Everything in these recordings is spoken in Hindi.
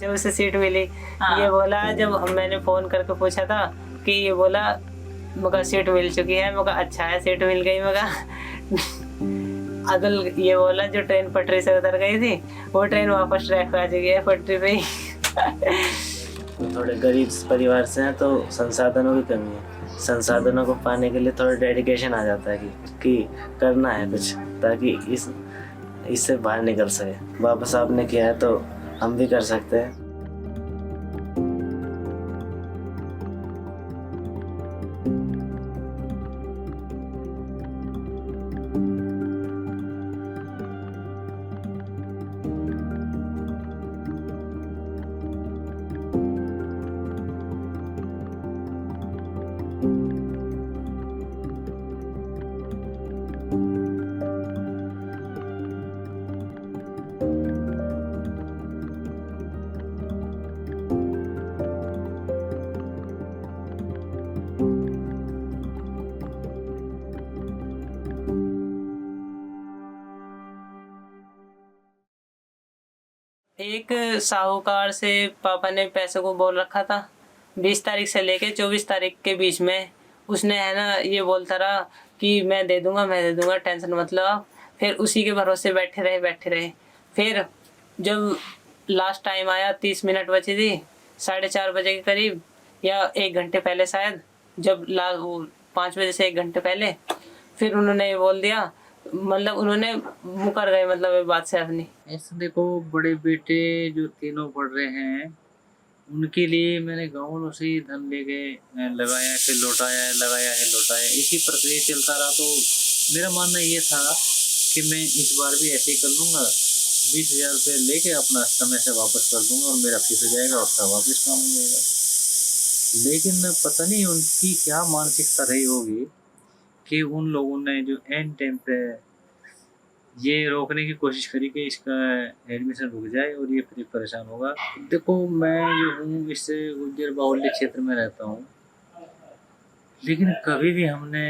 जब उसे सीट मिली हाँ। ये बोला, जब मैंने फोन करके पूछा था कि ये बोला मगर सीट मिल चुकी है, मगर अच्छा है सीट मिल गई। मगर अदल ये बोला जो ट्रेन पटरी से उतर गई थी वो ट्रेन वापस ट्रैक पे आ चुकी है पटरी पे ही। थोड़े गरीब परिवार से हैं तो संसाधनों की कमी है। संसाधनों को पाने के लिए थोड़ा डेडिकेशन आ जाता है कि करना है कुछ, ताकि इससे बाहर निकल सके। वापस आपने किया है तो हम भी कर सकते हैं। एक साहूकार से पापा ने पैसे को बोल रखा था 20 तारीख से लेके 24 तारीख के बीच में। उसने है ना ये बोलता रहा कि मैं दे दूंगा टेंशन मत लो आप। फिर उसी के भरोसे बैठे रहे। फिर जब लास्ट टाइम आया 30 मिनट बची थी 4:30 बजे के करीब या 1 घंटे पहले शायद, जब 5 बजे से 1 घंटे पहले फिर उन्होंने ये बोल दिया, मतलब उन्होंने मुकर गए मतलब ये बात से अपनी। ऐसे देखो, बड़े बेटे जो तीनों पढ़ रहे हैं उनके लिए मैंने गाँव से ही धन लेके लगाया फिर लौटाया, लगाया है लौटाया, इसी प्रक्रिया चलता रहा। तो मेरा मानना ये था कि मैं इस बार भी ऐसे ही कर लूँगा, 20,000 रुपये लेके अपना समय से वापस कर दूंगा और मेरा फीस हो जाएगा, उसका वापस काम हो जाएगा। लेकिन पता नहीं उनकी क्या मानसिकता रही होगी कि उन लोगों ने जो एंड टाइम पे ये रोकने की कोशिश करी कि इसका एडमिशन रुक जाए और ये फिर परेशान होगा। देखो, मैं जो हूँ इससे गुज्जर बाहुल्य क्षेत्र में रहता हूँ, लेकिन कभी भी हमने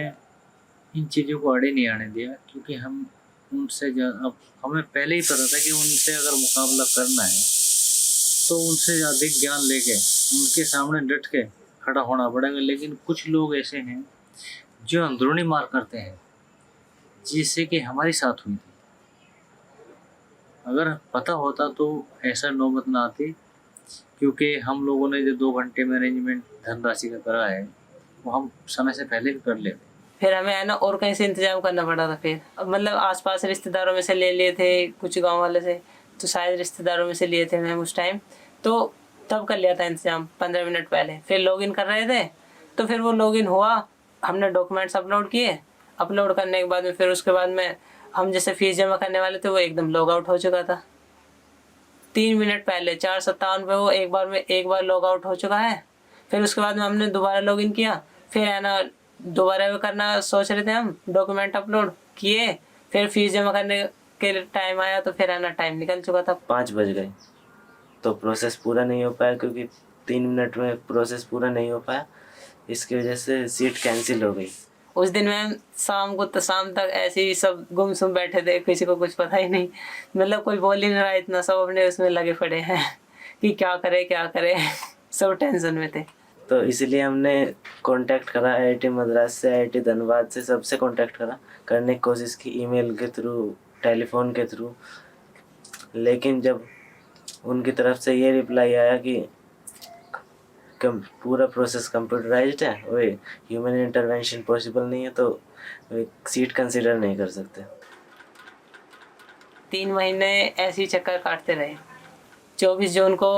इन चीज़ों को आड़े नहीं आने दिया, क्योंकि हम उनसे अब हमें पहले ही पता था कि उनसे अगर मुकाबला करना है तो उनसे अधिक ज्ञान लेके उनके सामने डट के खड़ा होना पड़ेगा। लेकिन कुछ लोग ऐसे हैं जो अंदरूनी मार करते हैं, जिससे कि हमारी साथ हुई थी। अगर पता होता तो ऐसा नौबत ना आती, क्योंकि हम लोगों ने जो 2 घंटे में अरेंजमेंट धनराशि का करा है वो हम समय से पहले भी कर लेते। फिर हमें है ना और कहीं से इंतजाम करना पड़ा था। फिर मतलब आसपास रिश्तेदारों में से ले लिए थे, कुछ गांव वाले से, तो शायद रिश्तेदारों में से लिए थे मैम उस टाइम, तो तब कर लिया था इंतजाम 15 मिनट पहले। फिर लॉगिन कर रहे थे तो फिर वो लॉगिन हुआ, हमने डॉक्यूमेंट्स अपलोड किए। अपलोड करने के बाद में फिर उसके बाद में हम जैसे फीस जमा करने वाले थे वो एकदम लॉग आउट हो चुका था 3 मिनट पहले। 4:57 पे वो एक बार लॉग आउट हो चुका है। फिर उसके बाद में हमने दोबारा लॉगिन किया, फिर है ना दोबारा करना सोच रहे थे हम, डॉक्यूमेंट अपलोड किए, फिर फीस जमा करने के टाइम आया तो फिर है ना टाइम निकल चुका था। 5 बज गए तो प्रोसेस पूरा नहीं हो पाया, क्योंकि 3 मिनट में प्रोसेस पूरा नहीं हो पाया। इसकी वजह से सीट कैंसिल हो गई। उस दिन मैम शाम तक ऐसे ही सब गुमसुम बैठे थे, किसी को कुछ पता ही नहीं, मतलब कोई बोल ही नहीं रहा, इतना सब अपने उसमें लगे पड़े हैं कि क्या करे सब टेंशन में थे। तो इसलिए हमने कांटेक्ट करा IIT मद्रास से, IIT धनबाद से, सबसे कांटेक्ट करने की कोशिश की, ईमेल के थ्रू, टेलीफोन के थ्रू। लेकिन जब उनकी तरफ से ये रिप्लाई आया कि पूरा प्रोसेस कंप्यूटराइज्ड है, वो ह्यूमन इंटरवेंशन पॉसिबल नहीं है, तो सीट कंसिडर नहीं कर सकते। 3 महीने ऐसे ही चक्कर काटते रहे। 24 जून को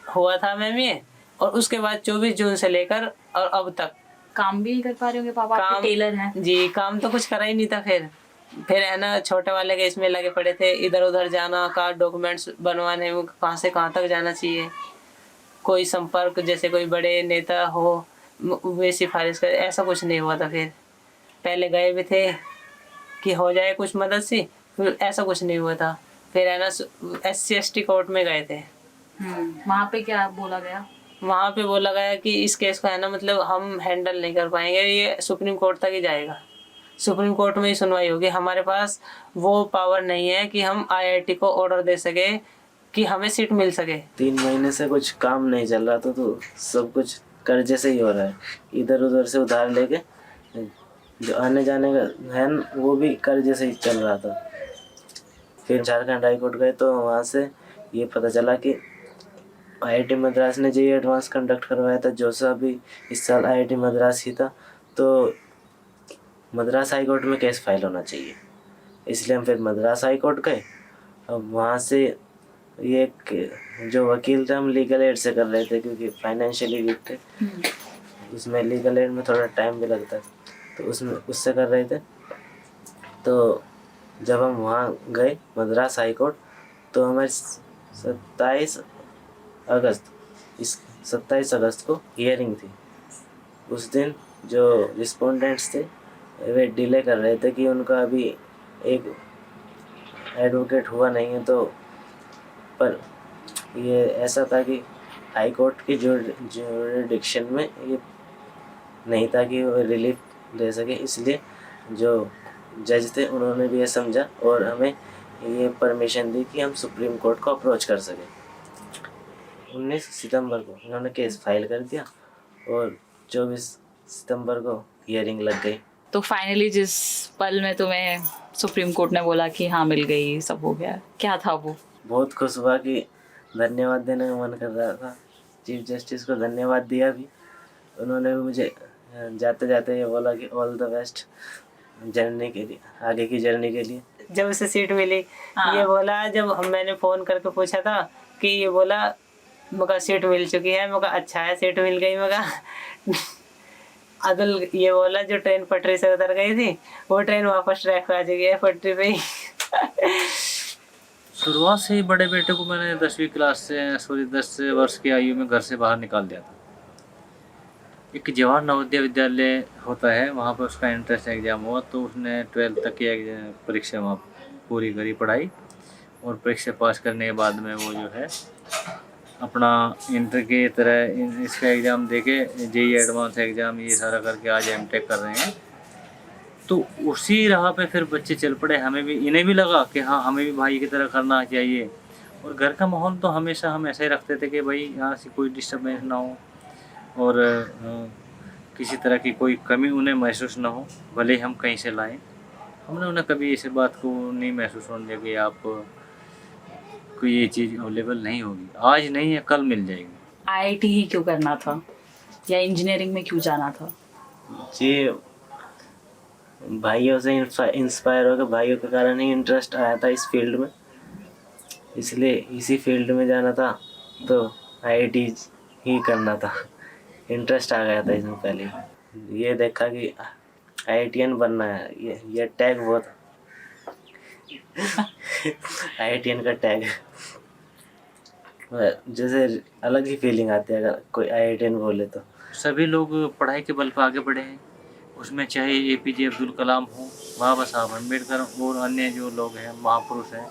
हुआ था मैम ये, और उसके बाद 24 जून से लेकर और अब तक काम भी नहीं कर पा रहे होंगे पापा, आपके टेलर हैं जी। काम तो कुछ करा ही नहीं था। फिर है ना छोटे वाले के इसमें लगे पड़े थे, इधर उधर जाना का, डॉक्यूमेंट्स बनवाने, कहाँ से कहाँ तक जाना चाहिए, कोई संपर्क जैसे कोई बड़े नेता हो वे सिफारिश कर, ऐसा कुछ नहीं हुआ था। फिर पहले गए भी थे कि हो जाए कुछ मदद सी, फिर ऐसा कुछ नहीं हुआ था। फिर है ना SC/ST कोर्ट में गए थे। वहाँ पे क्या बोला गया? वहाँ पे बोला गया कि इस केस को है ना मतलब हम हैंडल नहीं कर पाएंगे, ये सुप्रीम कोर्ट तक ही जाएगा, सुप्रीम कोर्ट में ही सुनवाई होगी। हमारे पास वो पावर नहीं है कि हम IIT को ऑर्डर दे सके कि हमें सीट मिल सके। 3 महीने से कुछ काम नहीं चल रहा था, तो सब कुछ कर्जे से ही हो रहा है। इधर उधर से उधार लेके जो आने जाने का है न, वो भी कर्जे से ही चल रहा था। फिर झारखंड हाई कोर्ट गए तो वहाँ से ये पता चला कि IIT मद्रास ने जेईई एडवांस कंडक्ट करवाया था, जो सा भी इस साल IIT मद्रास ही था, तो मद्रास हाई कोर्ट में केस फाइल होना चाहिए। इसलिए हम फिर मद्रास हाई कोर्ट गए। अब वहाँ से ये जो वकील थे, हम लीगल एड से कर रहे थे क्योंकि फाइनेंशियली वीक थे। उसमें लीगल एड में थोड़ा टाइम भी लगता है, तो उसमें उससे कर रहे थे। तो जब हम वहाँ गए मद्रास हाई कोर्ट, तो हमारी 27 अगस्त को हियरिंग थी। उस दिन जो रिस्पोंडेंट्स थे वे डिले कर रहे थे कि उनका अभी एक एडवोकेट हुआ नहीं है, तो पर ये ऐसा था कि हाई कोर्ट की जुरिडिक्शन में ये नहीं था कि वो रिलीफ दे सके। इसलिए जो जज थे उन्होंने भी ये समझा और हमें ये परमिशन दी कि हम सुप्रीम कोर्ट को अप्रोच कर सकें। 19 सितंबर को इन्होंने केस फाइल कर दिया और 24 सितंबर को हियरिंग लग गई। तो फाइनली जिस पल में तुम्हें सुप्रीम कोर्ट ने बोला कि हाँ मिल गई, सब हो गया, क्या था वो? बहुत खुश हुआ कि धन्यवाद देने का मन कर रहा था। चीफ जस्टिस को धन्यवाद दिया भी। उन्होंने भी मुझे जाते जाते ये बोला कि ऑल द बेस्ट जर्नी के लिए, आगे की जर्नी के लिए। जब उसे सीट मिली, हाँ। ये बोला, जब मैंने फ़ोन करके पूछा था कि ये बोला मगा सीट मिल चुकी है, मगा अच्छा है सीट मिल गई। मगा अदल ये बोला जो ट्रेन पटरी से उतर गई थी वो ट्रेन वापस ट्रैक पे आ चुकी है, पटरी पे ही। शुरुआत से ही बड़े बेटे को मैंने 10वीं क्लास से 10 वर्ष की आयु में घर से बाहर निकाल दिया था। एक जवाहर नवोदय विद्यालय होता है, वहाँ पर उसका एंट्रेंस एग्ज़ाम हुआ, तो उसने 12th तक की परीक्षा वहाँ पूरी करी पढ़ाई, और परीक्षा पास करने के बाद में वो जो है अपना इंटर की तरह इसका एग्ज़ाम देके जेईई एडवांस एग्ज़ाम ये सारा करके आज एमटेक कर रहे हैं। तो उसी राह पे फिर बच्चे चल पड़े। हमें भी, इन्हें भी लगा कि हाँ हमें भी भाई की तरह करना चाहिए। और घर का माहौल तो हमेशा हम ऐसे ही रखते थे कि भाई यहाँ से कोई डिस्टर्बेंस ना हो और किसी तरह की कोई कमी उन्हें महसूस ना हो, भले ही हम कहीं से लाएं। हमने उन्हें कभी इस बात को नहीं महसूस होने दिया कि आप को ये चीज़ अवेलेबल नहीं होगी, आज नहीं है कल मिल जाएगी। IIT ही क्यों करना था, या इंजीनियरिंग में क्यों जाना था? जी, भाइयों से इंस्पायर होकर, भाइयों के कारण ही इंटरेस्ट आया था इस फील्ड में, इसलिए इसी फील्ड में जाना था। तो IIT ही करना था, इंटरेस्ट आ गया था इसमें पहले। ये देखा कि IITian बनना है, ये टैग बहुत IITian का टैग जैसे अलग ही फीलिंग आती है अगर कोई IITian बोले तो। सभी लोग पढ़ाई के बल पर आगे बढ़े हैं, उसमें चाहे APJ अब्दुल कलाम हो, बाबा साहब अम्बेडकर और अन्य जो लोग हैं महापुरुष हैं,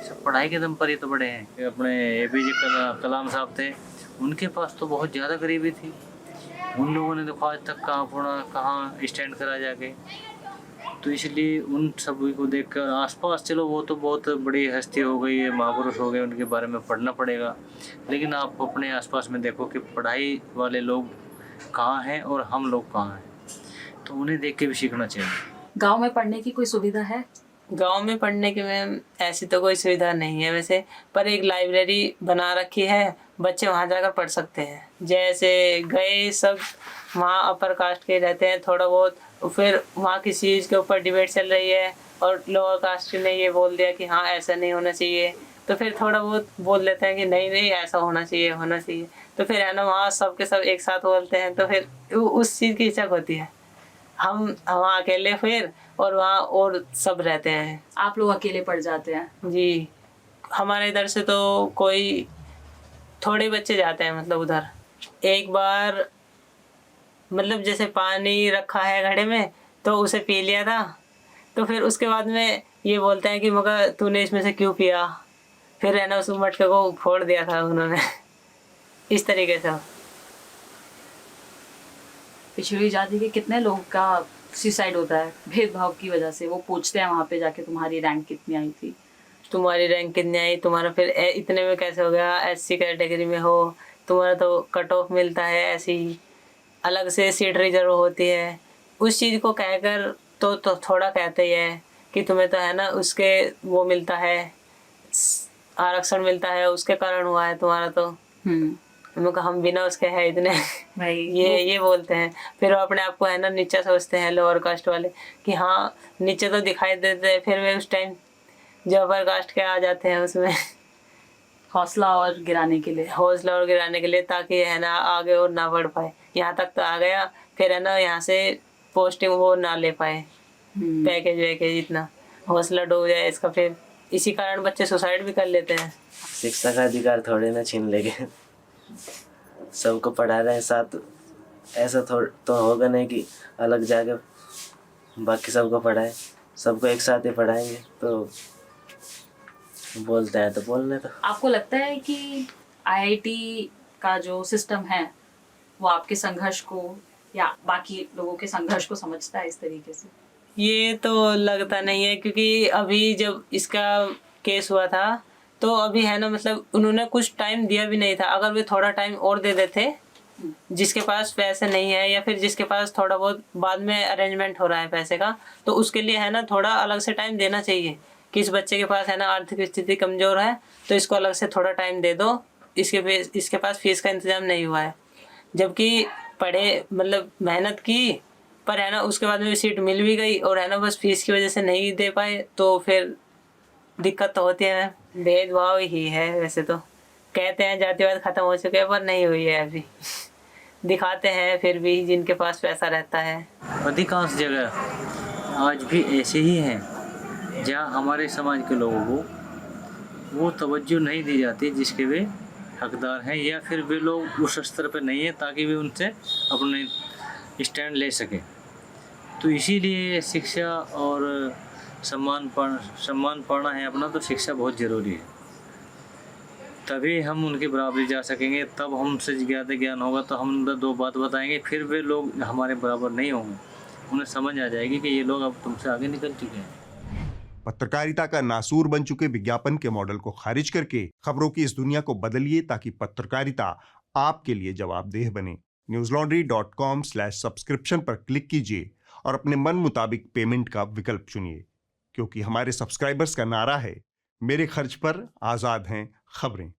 सब पढ़ाई के दम पर ही तो बढ़े हैं। अपने APJ कलाम साहब थे, उनके पास तो बहुत ज़्यादा गरीबी थी, उन लोगों ने देखो आज तक कहाँ स्टैंड करा जाके। तो इसलिए उन सभी को देखकर आसपास, चलो वो तो बहुत बड़ी हस्ती हो गई है, महापुरुष हो गए, उनके बारे में पढ़ना पड़ेगा, लेकिन आप अपने आसपास में देखो कि पढ़ाई वाले लोग कहाँ हैं और हम लोग कहाँ हैं, तो उन्हें देख के भी सीखना चाहिए। गांव में पढ़ने की कोई सुविधा है? गांव में पढ़ने की मैम ऐसी तो कोई सुविधा नहीं है वैसे, पर एक लाइब्रेरी बना रखी है, बच्चे वहाँ जाकर पढ़ सकते हैं। जैसे गए सब वहाँ अपर कास्ट के रहते हैं थोड़ा बहुत, फिर वहाँ किसी चीज़ के ऊपर डिबेट चल रही है और लोअर कास्ट ने ये बोल दिया कि हाँ ऐसा नहीं होना चाहिए, तो फिर थोड़ा बहुत बोल लेते हैं कि नहीं नहीं ऐसा होना चाहिए। तो फिर है ना वहाँ सब के सब एक साथ बोलते हैं, तो फिर उस चीज़ की इच्छा होती है। हम वहाँ अकेले फिर और वहाँ और सब रहते हैं। आप लोग अकेले पढ़ जाते हैं? जी, हमारे इधर से तो कोई थोड़े बच्चे जाते हैं, मतलब उधर एक बार मतलब जैसे पानी रखा है घड़े में तो उसे पी लिया था, तो फिर उसके बाद में ये बोलते हैं कि मगर तूने इसमें से क्यों पिया, फिर है ना उस मटके को फोड़ दिया था उन्होंने। इस तरीके से पिछड़ी जाति के कितने लोग का सुसाइड होता है भेदभाव की वजह से? वो पूछते हैं वहाँ पे जाके तुम्हारी रैंक कितनी आई थी, तुम्हारी रैंक कितनी आई, तुम्हारा फिर इतने में कैसे हो गया, SC कैटेगरी में हो, तुम्हारा तो कट ऑफ मिलता है, ऐसी अलग से सीट रिजर्व होती है। उस चीज़ को कहकर तो थोड़ा कहते ही है कि तुम्हें तो है ना उसके वो मिलता है, आरक्षण मिलता है, उसके कारण हुआ है तुम्हारा। तो हमने कहा हम बिना उसके है इतने भाई ये बोलते हैं। फिर वो अपने आप को है ना नीचा सोचते हैं लोअर कास्ट वाले कि हाँ नीचे तो दिखाई देते हैं, फिर वे उस टाइम जो अपर कास्ट के आ जाते हैं उसमें हौसला और गिराने के लिए। हौसला और गिराने के लिए, ताकि है ना आगे और ना बढ़ पाए। यहाँ तक तो आ गया, फिर है ना यहाँ से पोस्टिंग वो ना ले पाए, पैकेज वैकेज इतना हौसला डूब जाए इसका। फिर इसी कारण बच्चे सुसाइड भी कर लेते हैं। शिक्षा का अधिकार थोड़े ना छीन लेंगे, सबको पढ़ा रहे हैं साथ, ऐसा तो होगा नहीं कि अलग जाके बाकी सबको पढ़ाए, सबको एक साथ ही पढ़ाएंगे। तो बोलते हैं तो बोलने तो। आपको लगता है कि IIT का जो सिस्टम है वो आपके संघर्ष को या बाकी लोगों के संघर्ष को समझता है इस तरीके से? ये तो लगता नहीं है, क्योंकि अभी जब इसका केस हुआ था तो अभी है ना मतलब उन्होंने कुछ टाइम दिया भी नहीं था। अगर वे थोड़ा टाइम और दे देते, जिसके पास पैसे नहीं है या फिर जिसके पास थोड़ा बहुत बाद में अरेंजमेंट हो रहा है पैसे का, तो उसके लिए है ना थोड़ा अलग से टाइम देना चाहिए कि इस बच्चे के पास है ना आर्थिक स्थिति कमज़ोर है तो इसको अलग से थोड़ा टाइम दे दो, इसके पास फीस का इंतज़ाम नहीं हुआ है। जबकि पढ़े मतलब मेहनत की, पर है ना उसके बाद में सीट मिल भी गई और है ना बस फीस की वजह से नहीं दे पाए, तो फिर दिक्कत तो होती है। भेदभाव ही है वैसे तो, कहते हैं जातिवाद खत्म हो चुके हैं पर नहीं हुई है अभी। दिखाते हैं फिर भी जिनके पास पैसा रहता है। अधिकांश जगह आज भी ऐसे ही हैं जहाँ हमारे समाज के लोगों को वो तवज्जो नहीं दी जाती जिसके वे हकदार हैं, या फिर वे लोग उस स्तर पर नहीं है ताकि वे उनसे अपने स्टैंड ले सकें। तो इसीलिए शिक्षा और सम्मान पढ़ना है अपना, तो शिक्षा बहुत ज़रूरी है। तभी हम उनके बराबरी जा सकेंगे, तब हमसे ज़्यादा ज्ञान होगा तो हम उनको दो बात बताएंगे, फिर वे लोग हमारे बराबर नहीं होंगे। उन्हें समझ आ जाएगी कि ये लोग अब तुमसे आगे निकल चुके हैं। पत्रकारिता का नासूर बन चुके विज्ञापन के मॉडल को खारिज करके खबरों की इस दुनिया को बदलिए ताकि पत्रकारिता आपके लिए जवाबदेह बने। newslaundry.com/subscription पर क्लिक कीजिए और अपने मन मुताबिक पेमेंट का विकल्प चुनिए, क्योंकि हमारे सब्सक्राइबर्स का नारा है, मेरे खर्च पर आजाद हैं खबरें।